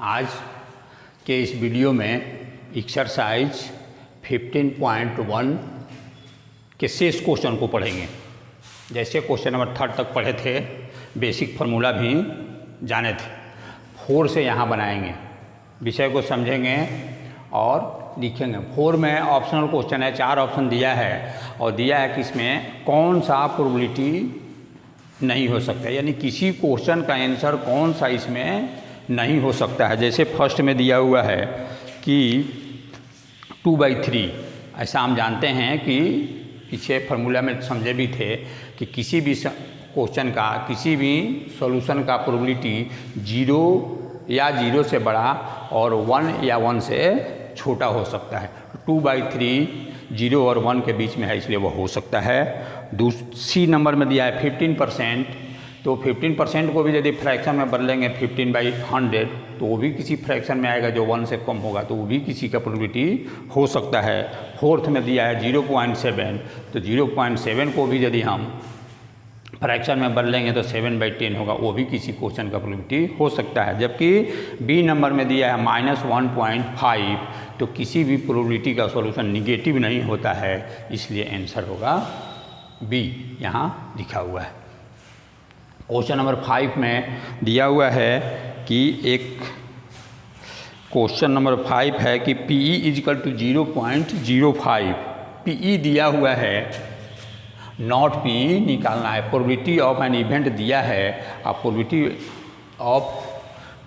आज के इस वीडियो में एक्सरसाइज 15.1 के शेष क्वेश्चन को पढ़ेंगे। जैसे क्वेश्चन नंबर 3 तक पढ़े थे, बेसिक फार्मूला भी जाने थे। 4 से यहाँ बनाएंगे, विषय को समझेंगे और लिखेंगे। 4 में ऑप्शनल क्वेश्चन है, 4 ऑप्शन दिया है और दिया है कि इसमें कौन सा प्रोबेबिलिटी नहीं हो सकता है, यानी किसी क्वेश्चन का आंसर कौन सा इसमें नहीं हो सकता है। जैसे फर्स्ट में दिया हुआ है कि 2/3, ऐसा हम जानते हैं कि पीछे फार्मूला में समझे भी थे कि किसी भी क्वेश्चन का, किसी भी सॉल्यूशन का प्रोबेबिलिटी 0 या 0 से बड़ा और 1 या 1 से छोटा हो सकता है। 2/3 0 और 1 के बीच में है, इसलिए वो हो सकता है। दूसरी नंबर में दिया है 15%, तो 15% को भी यदि फ्रैक्शन में बदलेंगे 15/100 तो वो भी किसी फ्रैक्शन में आएगा जो 1 से कम होगा, तो वो भी किसी का प्रोबेबिलिटी हो सकता है। फोर्थ में दिया है 0.7, तो 0.7 को भी यदि हम फ्रैक्शन में बदलेंगे तो 7/10 होगा, वो भी किसी क्वेश्चन का प्रोबेबिलिटी हो सकता है। जबकि बी नंबर में दिया है -1.5, तो किसी भी प्रोबेबिलिटी का सॉल्यूशन निगेटिव नहीं होता है, इसलिए आंसर होगा बी, यहाँ लिखा हुआ है। क्वेश्चन नंबर 5 में दिया हुआ है कि क्वेश्चन नंबर 5 है कि PE = 0.05, PE दिया हुआ है, नॉट PE निकालना है। प्रोबेबिलिटी ऑफ एन इवेंट दिया है और प्रोबेबिलिटी ऑफ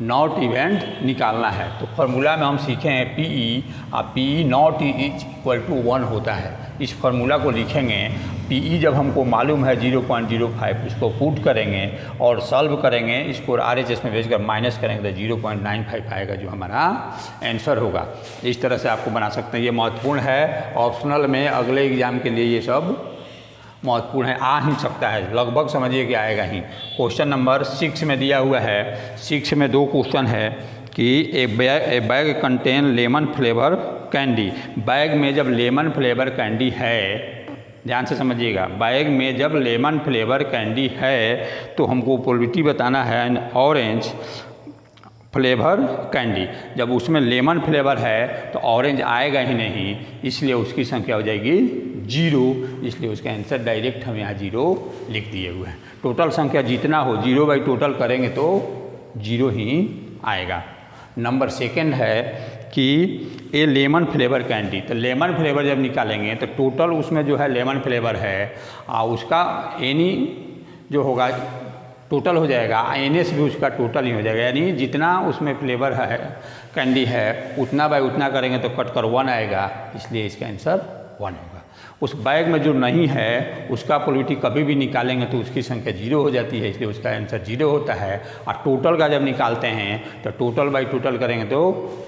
नॉट इवेंट निकालना है। तो फार्मूला में हम सीखे हैं PE और PE नॉट = 1 होता है। इस फार्मूला को लिखेंगे। PE जब हमको मालूम है 0.05, इसको पुट करेंगे और सॉल्व करेंगे, इसको RHS में भेजकर माइनस करेंगे तो 0.95 आएगा, जो हमारा आंसर होगा। इस तरह से आपको बना सकते हैं। ये महत्वपूर्ण है, ऑप्शनल में अगले एग्जाम के लिए ये सब महत्वपूर्ण है, आ ही सकता है, लगभग समझिए कि आएगा ही। क्वेश्चन नंबर 6 में दिया हुआ है, 6 में 2 क्वेश्चन है कि ए bag contain lemon flavour candy. Bag में जब लेमन फ्लेवर कैंडी है, ध्यान से समझिएगा, बैग में जब लेमन फ्लेवर कैंडी है तो हमको प्रोबेबिलिटी बताना है ऑरेंज फ्लेवर कैंडी। जब उसमें लेमन फ्लेवर है तो ऑरेंज आएगा ही नहीं, इसलिए उसकी संख्या हो जाएगी 0, इसलिए उसका आंसर डायरेक्ट हम यहाँ 0 लिख दिए हुए हैं। टोटल संख्या जितना हो 0/टोटल करेंगे तो 0 ही आएगा। नंबर 2 है कि ये लेमन फ्लेवर कैंडी, तो लेमन फ्लेवर जब निकालेंगे तो टोटल उसमें जो है लेमन फ्लेवर है और उसका एनी जो होगा टोटल हो जाएगा, NS भी उसका टोटल ही हो जाएगा, यानी जितना उसमें फ्लेवर है कैंडी है उतना बाय उतना करेंगे तो कट कर 1 आएगा, इसलिए इसका आंसर 1 होगा। उस बैग में जो नहीं है उसका प्रोबेबिलिटी कभी भी निकालेंगे तो उसकी संख्या 0 हो जाती है, इसलिए उसका आंसर 0 होता है। और टोटल का जब निकालते हैं तो टोटल बाई टोटल करेंगे तो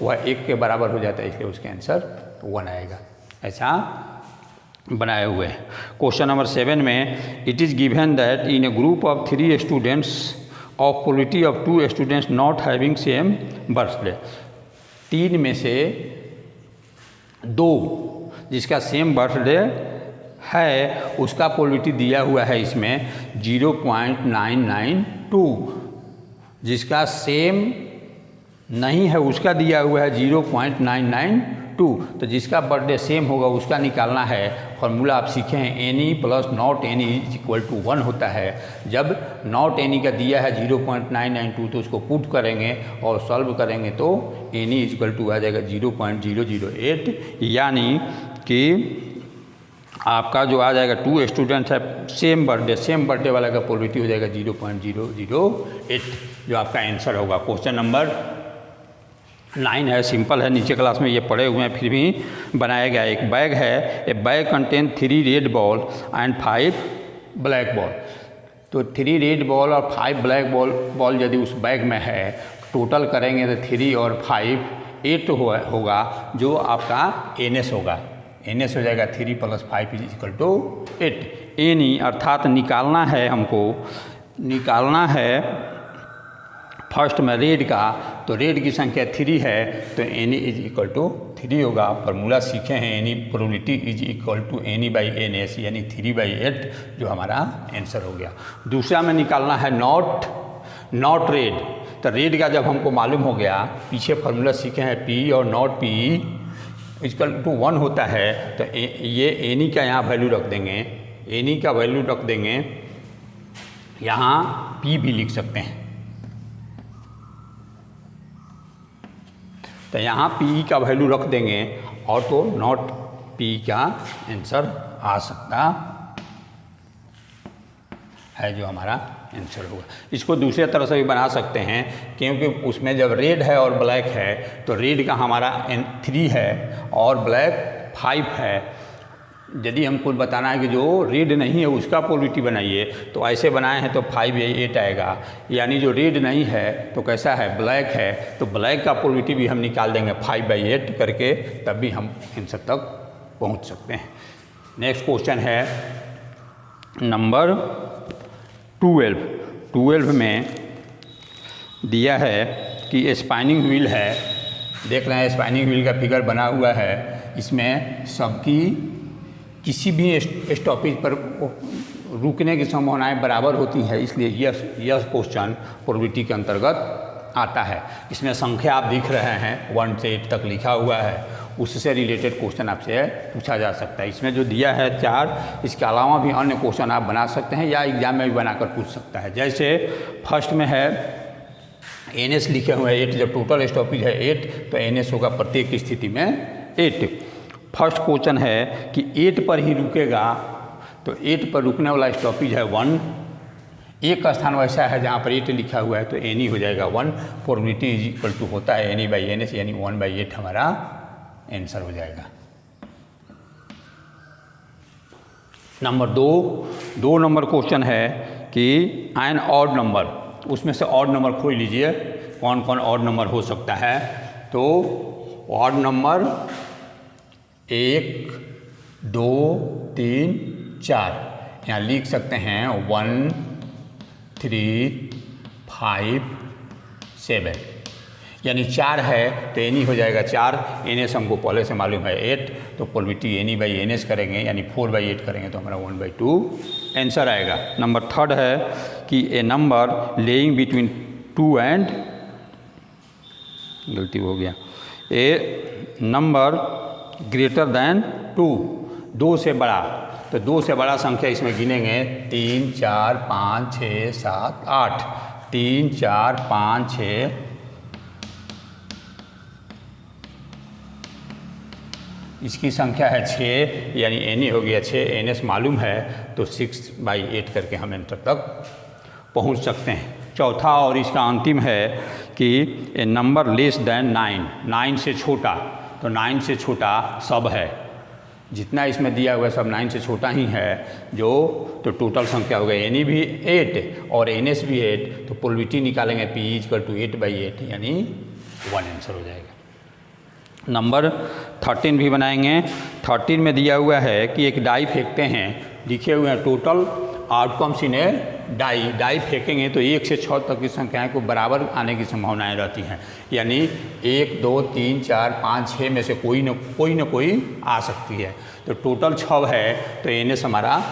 वह 1 के बराबर हो जाता है, इसलिए उसका आंसर 1 आएगा। ऐसा बनाए हुए हैं। क्वेश्चन नंबर 7 में it is given that in A group of 3 students of probability of 2 students not having same birthday. 3 में से 2 जिसका सेम बर्थडे है उसका प्रोबेबिलिटी दिया हुआ है इसमें 0.992, जिसका सेम नहीं है उसका दिया हुआ है 0.992, तो जिसका बर्थडे सेम होगा उसका निकालना है। फार्मूला आप सीखे हैं, any + not any = 1 होता है। जब not any का दिया है 0.992 तो उसको पुट करेंगे और सॉल्व करेंगे तो any = आ जाएगा 0.008, यानी कि आपका जो आ जाएगा 2 स्टूडेंट है सेम बर्थडे वाला का प्रोबेबिलिटी हो जाएगा 0.008, जो आपका आंसर होगा। क्वेश्चन नंबर 9 है, सिंपल है, नीचे क्लास में ये पढ़े हुए हैं, फिर भी बनाया गया। एक बैग है, ए bag contain 3 red ball and 5 black ball. तो 3 रेड बॉल और 5 ब्लैक बॉल यदि उस बैग में है, टोटल करेंगे तो 3 और 5 8 होगा, जो आपका NS होगा। NS हो जाएगा 3 + 5 = 8। एनी अर्थात निकालना है, हमको निकालना है फर्स्ट में रेड का, तो रेड की संख्या 3 है तो any = 3 होगा। फार्मूला सीखे हैं, एनी प्रोबेबिलिटी = any/NS, यानी 3/8, जो हमारा आंसर हो गया। दूसरा में निकालना है नॉट रेड, तो रेड का जब हमको मालूम हो गया, पीछे फार्मूला सीखे हैं पी और नॉट पी इक्वल टू 1 होता है, तो ये एनी का यहाँ वैल्यू रख देंगे, एनी का वैल्यू रख देंगे, यहाँ पी भी लिख सकते हैं। तो यहाँ पी का वैल्यू रख देंगे और तो नॉट पी का आंसर आ सकता है, जो हमारा आंसर होगा। इसको दूसरे तरह से भी बना सकते हैं, क्योंकि उसमें जब रेड है और ब्लैक है तो रेड का हमारा 3 है और ब्लैक 5 है। यदि हमको बताना है कि जो रेड नहीं है उसका प्रोबेबिलिटी बनाइए, तो ऐसे बनाए हैं तो 5 या 8 आएगा। यानी जो रेड नहीं है तो कैसा है, ब्लैक है, तो ब्लैक का प्रोबेबिलिटी भी हम निकाल देंगे 5/8 करके, तब भी हम आंसर तक पहुंच सकते हैं। नेक्स्ट क्वेश्चन है नंबर 12 में दिया है कि स्पाइनिंग व्हील है, देख रहे हैं स्पाइनिंग व्हील का फिगर बना हुआ है, इसमें सबकी किसी भी स्टॉपेज पर रुकने की संभावनाएं बराबर होती है, इसलिए यह क्वेश्चन प्रोबेबिलिटी के अंतर्गत आता है। इसमें संख्या आप दिख रहे हैं 1 से 8 तक लिखा हुआ है, उससे रिलेटेड क्वेश्चन आपसे पूछा जा सकता है। इसमें जो दिया है 4, इसके अलावा भी अन्य क्वेश्चन आप बना सकते हैं या एग्जाम में भी बनाकर पूछ सकता है। जैसे फर्स्ट में है NS लिखे हुए हैं 8, जब टोटल स्टॉपेज है 8 तो NS होगा प्रत्येक स्थिति में 8। फर्स्ट क्वेश्चन है कि 8 पर ही रुकेगा, तो 8 पर रुकने वाला स्टॉपेज है 1, एक स्थान वैसा है जहाँ पर 8 लिखा हुआ है तो एनी हो जाएगा 1। प्रोबेबिलिटी इज इक्वल टू होता है NE/NS, यानी 1/8 हमारा आंसर हो जाएगा। नंबर 2 नंबर क्वेश्चन है कि एन ऑड नंबर, उसमें से ऑड नंबर खोज लीजिए, कौन कौन ऑड नंबर हो सकता है। तो ऑड नंबर 1, 2, 3, 4 यहाँ लिख सकते हैं 1, 3, 5, 7, यानी 4 है तो एनी हो जाएगा 4। NS हमको पहले से मालूम है 8, तो प्रोबेबिलिटी NE/NS करेंगे यानी 4/8 करेंगे तो हमारा 1/2 आंसर आएगा। नंबर 3 है कि ए नंबर लेइंग बिटवीन 2 एंड, गलती हो गया, ए नंबर ग्रेटर देन 2, 2 से बड़ा, तो 2 से बड़ा संख्या इसमें गिनेंगे 3, 4, 5, 6, 7, 8, 3, 4, 5, 6, इसकी संख्या है 6, यानी एनी हो गया 6, NS मालूम है तो 6/8 करके हम आंसर तक पहुंच सकते हैं। चौथा और इसका अंतिम है कि ए नंबर लेस देन 9, 9 से छोटा, तो 9 से छोटा सब है, जितना इसमें दिया हुआ है सब 9 से छोटा ही है, जो तो टोटल संख्या हो गई एनी भी 8 और NS भी 8, तो प्रोबेबिलिटी निकालेंगे P इक्वल टू 8/8 यानी 1 आंसर हो जाएगा। नंबर 13 भी बनाएंगे। 13 में दिया हुआ है कि एक डाई फेंकते हैं, लिखे हुए हैं total outcomes in a die फेंकेंगे तो 1 से 6 तक की संख्याएं को बराबर आने की संभावनाएं रहती हैं, यानी 1, 2, 3, 4, 5, 6 में से कोई न कोई आ सकती है, तो टोटल 6 है तो NS हमारा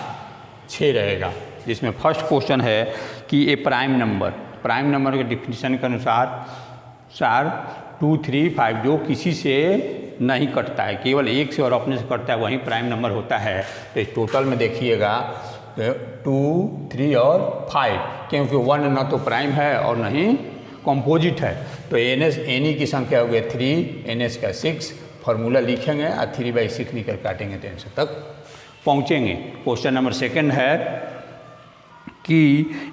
6 रहेगा। जिसमें फर्स्ट क्वेश्चन है कि ए प्राइम नंबर के डिफिनीशन के अनुसार 2, 3, 5 जो किसी से नहीं कटता है, केवल एक से और अपने से कटता है वही प्राइम नंबर होता है। तो इस टोटल में देखिएगा 2, 3 और 5, क्योंकि 1 न तो प्राइम है और न ही कंपोजिट है, तो एनी की संख्या हो गई 3, NS का 6, फार्मूला लिखेंगे और 3/6 निकल काटेंगे तो आंसर तक पहुँचेंगे। क्वेश्चन नंबर 2 है कि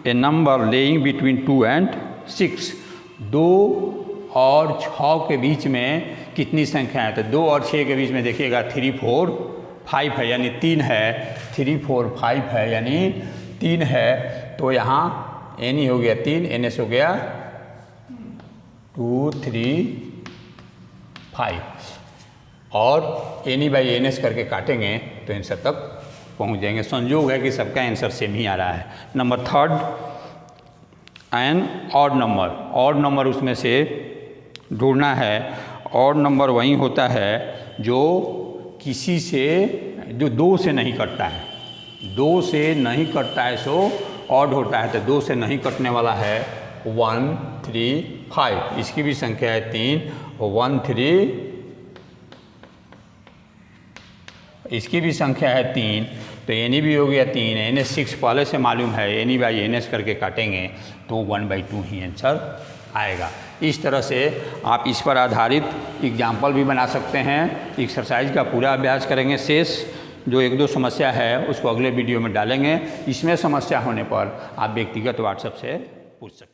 ए नंबर लेइंग बिटवीन 2 एंड 6, 2 और 6 के बीच में कितनी संख्या है, तो 2 और 6 के बीच में देखिएगा 3, 4, 5 है यानी 3 है, 3, 4, 5 है यानी 3 है, तो यहाँ एनी हो गया 3, NS हो गया 2, 3, 5 और NE/NS करके काटेंगे तो आंसर तक पहुँच जाएंगे। संयोग है कि सबका आंसर सेम ही आ रहा है। नंबर 3 एन ऑड नंबर उसमें से ढूंढना है। ऑड नंबर वही होता है जो किसी से, जो 2 से नहीं कटता है, 2 से नहीं कटता है सो ऑड होता है, तो 2 से नहीं कटने वाला है 1 3 5, इसकी भी संख्या है 3, 1 3, इसकी भी संख्या है 3, तो एनी भी हो गया 3, NH 6 पहले से मालूम है, एनी बाई NH करके काटेंगे तो 1/2 ही आंसर आएगा। इस तरह से आप इस पर आधारित एग्जाम्पल भी बना सकते हैं। एक्सरसाइज का पूरा अभ्यास करेंगे, शेष जो 1-2 समस्या है उसको अगले वीडियो में डालेंगे। इसमें समस्या होने पर आप व्यक्तिगत व्हाट्सएप से पूछ सकते हैं।